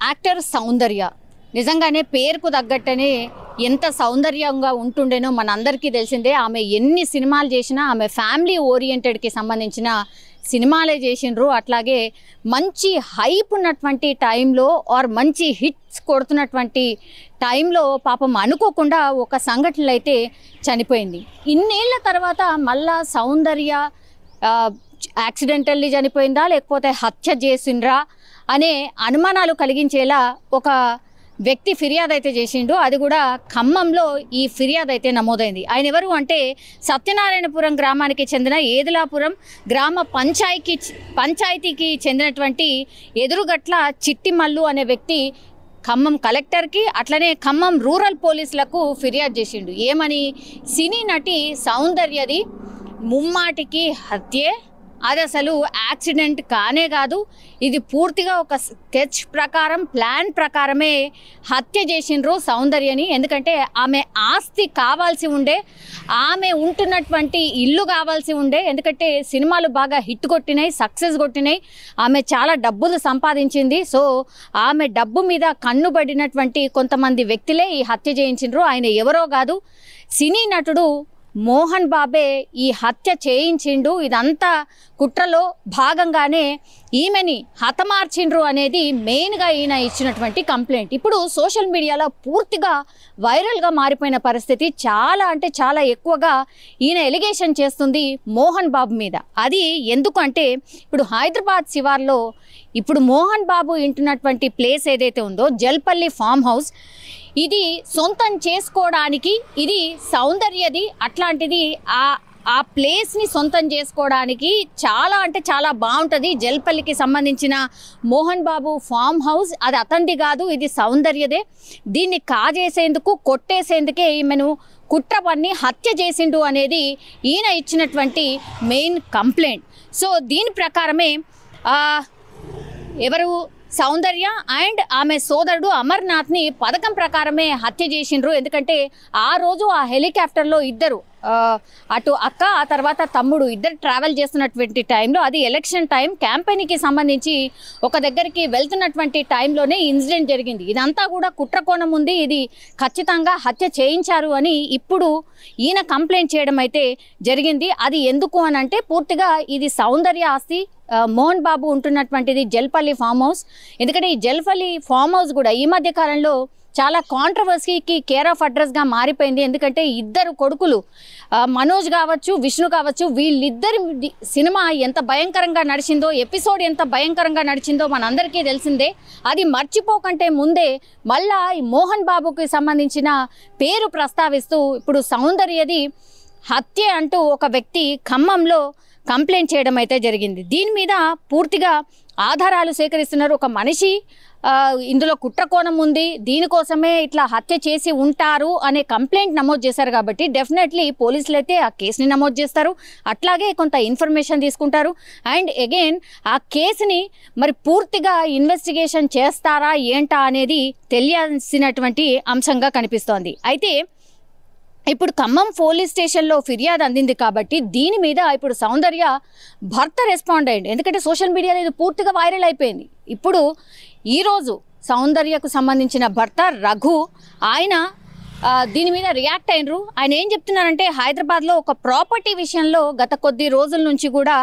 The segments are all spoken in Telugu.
యాక్టర్ సౌందర్య నిజంగానే పేరుకు తగ్గట్టనే ఎంత సౌందర్యంగా ఉంటుండేనో మనందరికీ తెలిసిందే. ఆమె ఎన్ని సినిమాలు చేసినా ఆమె ఫ్యామిలీ ఓరియంటెడ్కి సంబంధించిన సినిమాలే చేసిండ్రు. అట్లాగే మంచి హైప్ ఉన్నటువంటి టైంలో ఆర్ మంచి హిట్స్ కొడుతున్నటువంటి టైంలో పాపం అనుకోకుండా ఒక సంఘటనలు అయితే చనిపోయింది. ఇన్నేళ్ల తర్వాత మళ్ళా సౌందర్య యాక్సిడెంటల్లీ చనిపోయిందా లేకపోతే హత్య చేసిండ్రా అనే అనుమానాలు కలిగించేలా ఒక వ్యక్తి ఫిర్యాదు అయితే చేసిండు. అది కూడా ఖమ్మంలో ఈ ఫిర్యాదు అయితే నమోదైంది. ఆయన ఎవరు అంటే సత్యనారాయణపురం గ్రామానికి చెందిన ఏదులాపురం గ్రామ పంచాయతీకి చెందినటువంటి ఎదురుగట్ల చిట్టిమల్లు అనే వ్యక్తి ఖమ్మం కలెక్టర్కి అట్లనే ఖమ్మం రూరల్ పోలీసులకు ఫిర్యాదు చేసిండు. ఏమని, సినీ నటి సౌందర్యది ముమ్మాటికి హత్యే, అది అసలు యాక్సిడెంట్ కానే కాదు, ఇది పూర్తిగా ఒక స్కెచ్ ప్రకారం ప్లాన్ ప్రకారమే హత్య చేసిండ్రు సౌందర్యని. ఎందుకంటే ఆమె ఆస్తి కావాల్సి ఉండే, ఆమె ఉంటున్నటువంటి ఇల్లు కావాల్సి ఉండే. ఎందుకంటే సినిమాలు బాగా హిట్ కొట్టినాయి, సక్సెస్ కొట్టినాయి, ఆమె చాలా డబ్బులు సంపాదించింది. సో ఆమె డబ్బు మీద కన్నుబడినటువంటి కొంతమంది వ్యక్తులే ఈ హత్య చేయించిండ్రు. ఆయన ఎవరో కాదు, సినీ నటుడు మోహన్ బాబే ఈ హత్య చేయించిండు. ఇదంతా కుట్రలో భాగంగానే ఈమెని హతమార్చిండ్రు అనేది మెయిన్గా ఈయన ఇచ్చినటువంటి కంప్లైంట్. ఇప్పుడు సోషల్ మీడియాలో పూర్తిగా వైరల్గా మారిపోయిన పరిస్థితి. చాలా అంటే చాలా ఎక్కువగా ఈయన ఎలిగేషన్ చేస్తుంది మోహన్ బాబు మీద. అది ఎందుకంటే ఇప్పుడు హైదరాబాద్ శివార్లో ఇప్పుడు మోహన్ బాబు ఇంటున్నటువంటి ప్లేస్ ఏదైతే ఉందో జల్పల్లి ఫామ్ హౌస్, ఇది సొంతం చేసుకోవడానికి ఇది సౌందర్యది. అట్లాంటిది ఆ ప్లేస్ని సొంతం చేసుకోవడానికి చాలా అంటే చాలా బాగుంటుంది. జల్పల్లికి సంబంధించిన మోహన్ బాబు ఫామ్ హౌస్ అది అతనిది కాదు, ఇది సౌందర్యదే. దీన్ని కాజేసేందుకు కొట్టేసేందుకే ఈమెను కుట్ర పన్ని హత్య చేసిండు అనేది ఈయన ఇచ్చినటువంటి మెయిన్ కంప్లైంట్. సో దీని ప్రకారమే ఎవరు సౌందర్య అండ్ ఆమె సోదరుడు అమర్నాథ్ని పథకం ప్రకారమే హత్య చేసిండ్రు. ఎందుకంటే ఆ రోజు ఆ హెలికాప్టర్లో ఇద్దరు, అటు అక్క ఆ తర్వాత తమ్ముడు ఇద్దరు ట్రావెల్ చేస్తున్నటువంటి టైంలో, అది ఎలక్షన్ టైం క్యాంపెయిన్కి సంబంధించి ఒక దగ్గరికి వెళ్తున్నటువంటి టైంలోనే ఇన్సిడెంట్ జరిగింది. ఇదంతా కూడా కుట్రకోణం ఉంది, ఇది ఖచ్చితంగా హత్య చేయించారు అని ఇప్పుడు ఈయన కంప్లైంట్ చేయడం అయితే జరిగింది. అది ఎందుకు అని అంటే పూర్తిగా ఇది సౌందర్య ఆస్తి, మోహన్ బాబు ఉంటున్నటువంటిది జల్పల్లి ఫామ్ హౌస్. ఎందుకంటే ఈ జల్పల్లి ఫామ్ హౌస్ కూడా ఈ మధ్య కాలంలో చాలా కాంట్రవర్సీకి కేర్ ఆఫ్ అడ్రస్గా మారిపోయింది. ఎందుకంటే ఇద్దరు కొడుకులు మనోజ్ కావచ్చు విష్ణు కావచ్చు, వీళ్ళిద్దరి సినిమా ఎంత భయంకరంగా నడిచిందో, ఎపిసోడ్ ఎంత భయంకరంగా నడిచిందో మనందరికీ తెలిసిందే. అది మర్చిపోకంటే ముందే మళ్ళా ఈ మోహన్ బాబుకి సంబంధించిన పేరు ప్రస్తావిస్తూ ఇప్పుడు సౌందర్యది హత్య అంటూ ఒక వ్యక్తి ఖమ్మంలో కంప్లైంట్ చేయడం అయితే జరిగింది. దీని మీద పూర్తిగా ఆధారాలు సేకరిస్తున్నారు. ఒక మనిషి ఇందులో కుట్రకోణం ఉంది, దీనికోసమే ఇట్లా హత్య చేసి ఉంటారు అనే కంప్లైంట్ నమోదు చేశారు. కాబట్టి డెఫినెట్లీ పోలీసులు అయితే ఆ కేసుని నమోదు చేస్తారు, అట్లాగే కొంత ఇన్ఫర్మేషన్ తీసుకుంటారు. అండ్ అగైన్ ఆ కేసుని మరి పూర్తిగా ఇన్వెస్టిగేషన్ చేస్తారా ఏంటా అనేది తెలియాల్సినటువంటి అంశంగా కనిపిస్తోంది. అయితే ఇప్పుడు ఖమ్మం పోలీస్ స్టేషన్లో ఫిర్యాదు అందింది కాబట్టి దీని మీద ఇప్పుడు సౌందర్య భర్త రెస్పాండ్ అయ్యింది. ఎందుకంటే సోషల్ మీడియాలో ఇది పూర్తిగా వైరల్ అయిపోయింది. ఇప్పుడు ఈరోజు సౌందర్యకు సంబంధించిన భర్త రఘు ఆయన దీని మీద రియాక్ట్ అయినరు. ఆయన ఏం చెప్తున్నారంటే హైదరాబాద్లో ఒక ప్రాపర్టీ విషయంలో గత కొద్ది రోజుల నుంచి కూడా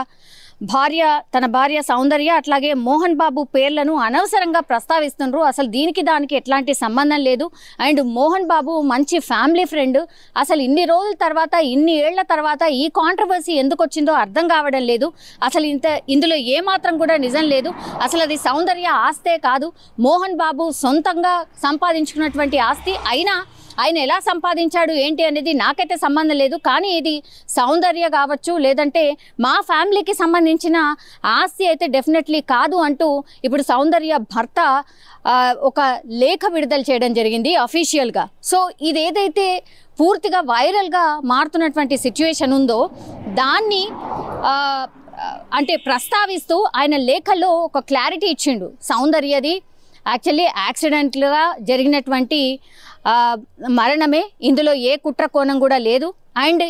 తన భార్య సౌందర్య అట్లాగే మోహన్ బాబు పేర్లను అనవసరంగా ప్రస్తావిస్తున్నారు. అసలు దీనికి దానికి ఎట్లాంటి సంబంధం లేదు. అండ్ మోహన్ బాబు మంచి ఫ్యామిలీ ఫ్రెండ్. అసలు ఇన్ని రోజుల తర్వాత ఇన్ని ఏళ్ల తర్వాత ఈ కాంట్రవర్సీ ఎందుకు వచ్చిందో అర్థం కావడం లేదు. అసలు ఇందులో ఏమాత్రం కూడా నిజం లేదు. అసలు అది సౌందర్య ఆస్తే కాదు, మోహన్ బాబు సొంతంగా సంపాదించుకున్నటువంటి ఆస్తి. అయినా ఆయన ఎలా సంపాదించాడు ఏంటి అనేది నాకైతే సంబంధం లేదు. కానీ ఇది సౌందర్య కావచ్చు లేదంటే మా ఫ్యామిలీకి సంబంధించిన ఆస్తి అయితే డెఫినెట్లీ కాదు అంటూ ఇప్పుడు సౌందర్య భర్త ఒక లేఖ విడుదల చేయడం జరిగింది అఫీషియల్గా. సో ఇదేదైతే పూర్తిగా వైరల్గా మారుతున్నటువంటి సిచ్యువేషన్ ఉందో దాన్ని అంటే ప్రస్తావిస్తూ ఆయన లేఖలో ఒక క్లారిటీ ఇచ్చిండు. సౌందర్యది యాక్చువల్లీ యాక్సిడెంట్గా జరిగినటువంటి మరణమే, ఇందులో ఏ కుట్ర కోణం కూడా లేదు. అండ్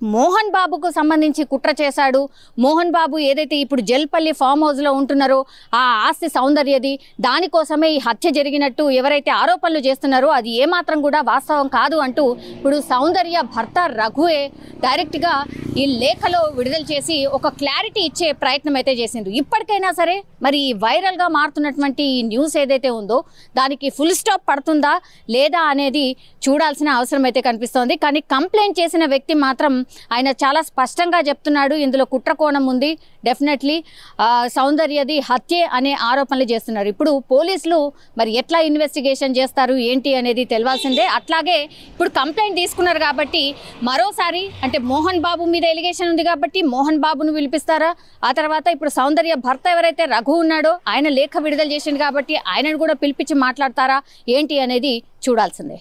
మోహన్ బాబుకు సంబంధించి కుట్ర చేశాడు. మోహన్ బాబు ఏదైతే ఇప్పుడు జల్పల్లి ఫామ్ హౌస్లో ఉంటున్నారో ఆ ఆస్తి సౌందర్యది, దానికోసమే ఈ హత్య జరిగినట్టు ఎవరైతే ఆరోపణలు చేస్తున్నారో అది ఏమాత్రం కూడా వాస్తవం కాదు అంటూ ఇప్పుడు సౌందర్య భర్త రఘువే డైరెక్ట్గా ఈ లేఖలో విడుదల చేసి ఒక క్లారిటీ ఇచ్చే ప్రయత్నం అయితే చేసింది. ఇప్పటికైనా సరే మరి ఈ వైరల్గా మారుతున్నటువంటి ఈ న్యూస్ ఏదైతే ఉందో దానికి ఫుల్ స్టాప్ పడుతుందా లేదా అనేది చూడాల్సిన అవసరం అయితే కనిపిస్తోంది. కానీ కంప్లైంట్ చేసిన వ్యక్తి మాత్రం ఆయన చాలా స్పష్టంగా చెప్తున్నాడు, ఇందులో కుట్ర కోణం ఉంది, డెఫినెట్లీ సౌందర్యది హత్యే అనే ఆరోపణలు చేస్తున్నారు. ఇప్పుడు పోలీసులు మరి ఎట్లా ఇన్వెస్టిగేషన్ చేస్తారు ఏంటి అనేది తెలియాల్సిందే. అట్లాగే ఇప్పుడు కంప్లైంట్ తీసుకున్నారు కాబట్టి మరోసారి అంటే మోహన్ బాబు మీద ఎలిగేషన్ ఉంది కాబట్టి మోహన్ బాబును పిలిపిస్తారా, ఆ తర్వాత ఇప్పుడు సౌందర్య భర్త ఎవరైతే రఘు ఉన్నాడో ఆయన లేఖ విడుదల చేసింది కాబట్టి ఆయనను కూడా పిలిపించి మాట్లాడతారా ఏంటి అనేది చూడాల్సిందే.